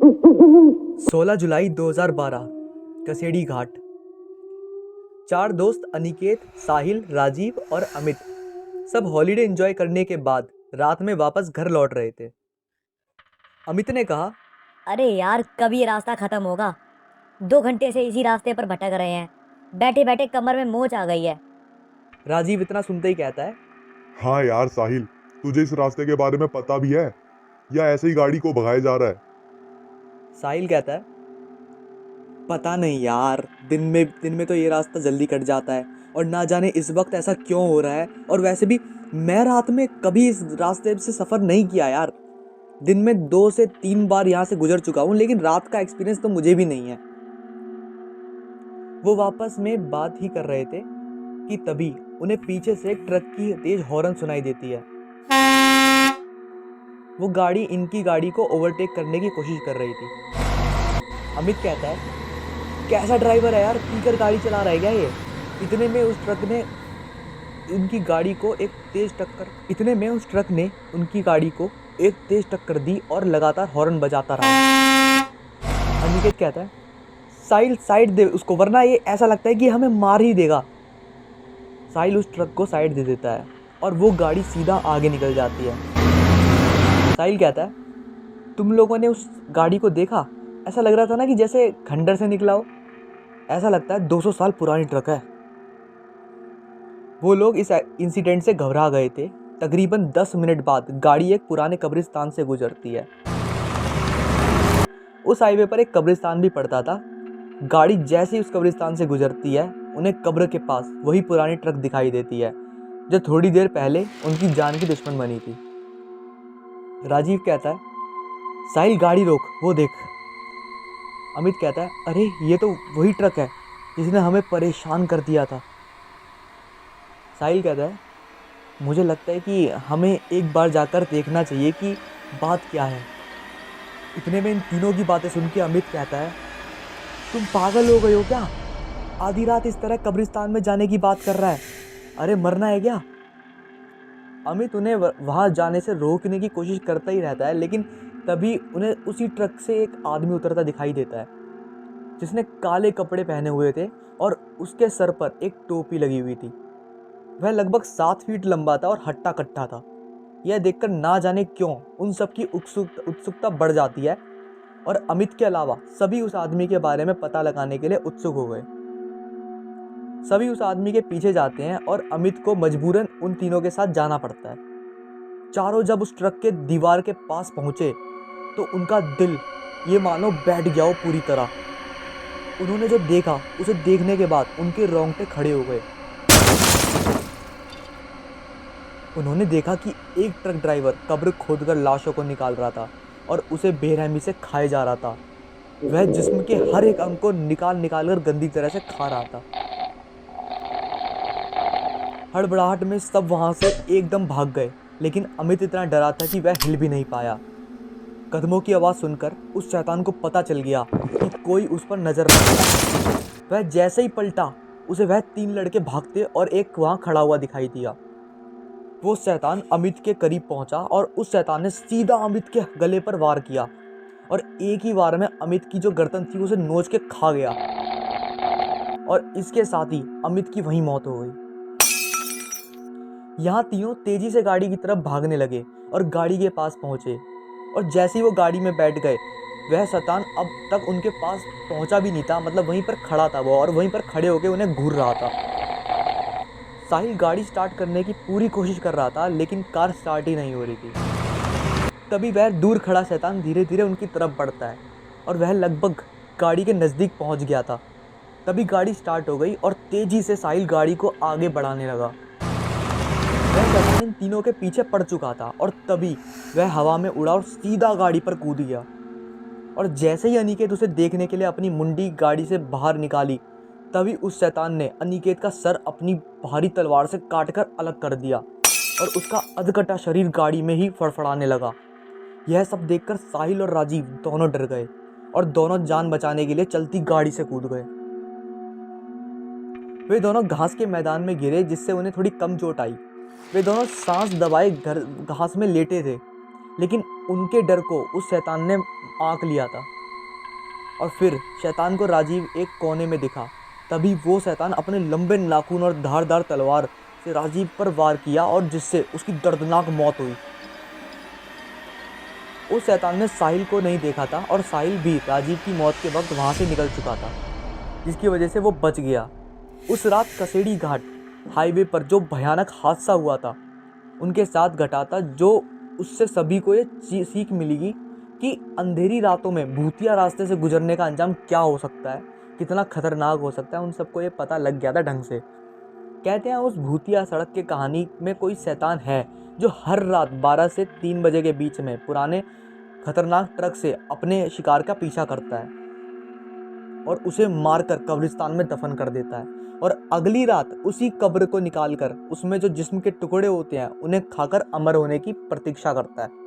16 जुलाई 2012 कसेड़ी घाट। 4 दोस्त अनिकेत, साहिल, राजीव और अमित सब हॉलीडे एंजॉय करने के बाद रात में वापस घर लौट रहे थे। अमित ने कहा, अरे यार, कब ये रास्ता खत्म होगा? 2 घंटे से इसी रास्ते पर भटक रहे हैं। बैठे बैठे कमर में मोच आ गई है। राजीव इतना सुनते ही कहता है, हाँ यार साहिल, तुझे इस रास्ते के बारे में पता भी है या ऐसे ही गाड़ी को भगाया जा रहा है? साहिल कहता है, पता नहीं यार, दिन में तो ये रास्ता जल्दी कट जाता है और ना जाने इस वक्त ऐसा क्यों हो रहा है। और वैसे भी मैं रात में कभी इस रास्ते से सफ़र नहीं किया यार। दिन में 2 से 3 बार यहाँ से गुजर चुका हूँ, लेकिन रात का एक्सपीरियंस तो मुझे भी नहीं है। वो वापस में बात ही कर रहे थे कि तभी उन्हें पीछे से एक ट्रक की तेज हॉर्न सुनाई देती है। वो गाड़ी इनकी गाड़ी को ओवरटेक करने की कोशिश कर रही थी। अमित कहता है, कैसा ड्राइवर है यार, पीकर गाड़ी चला रहा है क्या ये? इतने में उस ट्रक ने उनकी गाड़ी को एक तेज टक्कर दी और लगातार हॉर्न बजाता रहा। अनिकेत कहता है, साहिल साइड दे उसको, वरना ये ऐसा लगता है कि हमें मार ही देगा। साहिल उस ट्रक को साइड दे देता है और वो गाड़ी सीधा आगे निकल जाती है। साहिल कहता है, तुम लोगों ने उस गाड़ी को देखा? ऐसा लग रहा था ना कि जैसे खंडर से निकला हो। ऐसा लगता है 200 साल पुरानी ट्रक है। वो लोग इस इंसिडेंट से घबरा गए थे। तकरीबन 10 मिनट बाद गाड़ी एक पुराने कब्रिस्तान से गुजरती है। उस हाईवे पर एक कब्रिस्तान भी पड़ता था। गाड़ी जैसे ही उस कब्रिस्तान से गुजरती है, उन्हें कब्र के पास वही पुरानी ट्रक दिखाई देती है जो थोड़ी देर पहले उनकी जान की दुश्मन बनी थी। राजीव कहता है, साहिल गाड़ी रोक, वो देख। अमित कहता है, अरे ये तो वही ट्रक है जिसने हमें परेशान कर दिया था। साहिल कहता है, मुझे लगता है कि हमें एक बार जाकर देखना चाहिए कि बात क्या है। इतने में इन तीनों की बातें सुन के अमित कहता है, तुम पागल हो गए हो क्या? आधी रात इस तरह कब्रिस्तान में जाने की बात कर रहा है? अरे मरना है क्या? अमित उन्हें वहाँ जाने से रोकने की कोशिश करता ही रहता है, लेकिन तभी उन्हें उसी ट्रक से एक आदमी उतरता दिखाई देता है जिसने काले कपड़े पहने हुए थे और उसके सर पर एक टोपी लगी हुई थी। वह लगभग 7 फीट लंबा था और हट्टा कट्टा था। यह देखकर ना जाने क्यों उन सब की उत्सुकता बढ़ जाती है और अमित के अलावा सभी उस आदमी के बारे में पता लगाने के लिए उत्सुक हो गए। सभी उस आदमी के पीछे जाते हैं और अमित को मजबूरन उन तीनों के साथ जाना पड़ता है। चारों जब उस ट्रक के दीवार के पास पहुंचे तो उनका दिल ये मानो बैठ गया हो पूरी तरह। उन्होंने जो देखा, उसे देखने के बाद उनके रोंगटे खड़े हो गए। उन्होंने देखा कि एक ट्रक ड्राइवर कब्र खोदकर लाशों को निकाल रहा था और उसे बेरहमी से खाए जा रहा था। वह जिस्म के हर एक अंग को निकाल कर गंदी तरह से खा रहा था। हड़बड़ाहट में सब वहां से एकदम भाग गए, लेकिन अमित इतना डरा था कि वह हिल भी नहीं पाया। कदमों की आवाज़ सुनकर उस शैतान को पता चल गया कि कोई उस पर नजर रख रहा है। वह जैसे ही पलटा, उसे वह 3 लड़के भागते और एक वहां खड़ा हुआ दिखाई दिया। वो शैतान अमित के करीब पहुंचा और उस शैतान ने सीधा अमित के गले पर वार किया और एक ही वार में अमित की जो गर्दन थी उसे नोच के खा गया और इसके साथ ही अमित की वहीं मौत हो गई। यहाँ तीनों तेजी से गाड़ी की तरफ भागने लगे और गाड़ी के पास पहुंचे और जैसे ही वो गाड़ी में बैठ गए, वह शैतान अब तक उनके पास पहुंचा भी नहीं था। मतलब वहीं पर खड़ा था वो और वहीं पर खड़े होकर उन्हें घूर रहा था। साहिल गाड़ी स्टार्ट करने की पूरी कोशिश कर रहा था, लेकिन कार स्टार्ट ही नहीं हो रही थी। तभी वह दूर खड़ा शैतान धीरे धीरे उनकी तरफ बढ़ता है और वह लगभग गाड़ी के नज़दीक पहुंच गया था। तभी गाड़ी स्टार्ट हो गई और तेज़ी से साहिल गाड़ी को आगे बढ़ाने लगा। वह शैतान इन तीनों के पीछे पड़ चुका था और तभी वह हवा में उड़ा और सीधा गाड़ी पर कूद गया। और जैसे ही अनिकेत उसे देखने के लिए अपनी मुंडी गाड़ी से बाहर निकाली, तभी उस शैतान ने अनिकेत का सर अपनी भारी तलवार से काटकर अलग कर दिया और उसका अधकटा शरीर गाड़ी में ही फड़फड़ाने लगा। यह सब देखकर साहिल और राजीव दोनों डर गए और दोनों जान बचाने के लिए चलती गाड़ी से कूद गए। वे दोनों घास के मैदान में गिरे, जिससे उन्हें थोड़ी कम चोट आई। वे दोनों सांस दबाए घास में लेटे थे, लेकिन उनके डर को उस शैतान ने आंक लिया था। और फिर शैतान को राजीव एक कोने में दिखा। तभी वो शैतान अपने लंबे नाखून और धारदार तलवार से राजीव पर वार किया और जिससे उसकी दर्दनाक मौत हुई। उस शैतान ने साहिल को नहीं देखा था और साहिल भी राजीव की मौत के वक्त वहाँ से निकल चुका था, जिसकी वजह से वो बच गया। उस रात कसेड़ी घाट हाईवे पर जो भयानक हादसा हुआ था उनके साथ घटा था, जो उससे सभी को ये सीख मिलेगी कि अंधेरी रातों में भूतिया रास्ते से गुजरने का अंजाम क्या हो सकता है, कितना खतरनाक हो सकता है। उन सबको ये पता लग गया था ढंग से। कहते हैं उस भूतिया सड़क की कहानी में कोई शैतान है जो हर रात 12 से 3 बजे के बीच में पुराने खतरनाक ट्रक से अपने शिकार का पीछा करता है और उसे मारकर कब्रिस्तान में दफन कर देता है और अगली रात उसी कब्र को निकालकर उसमें जो जिस्म के टुकड़े होते हैं उन्हें खाकर अमर होने की प्रतीक्षा करता है।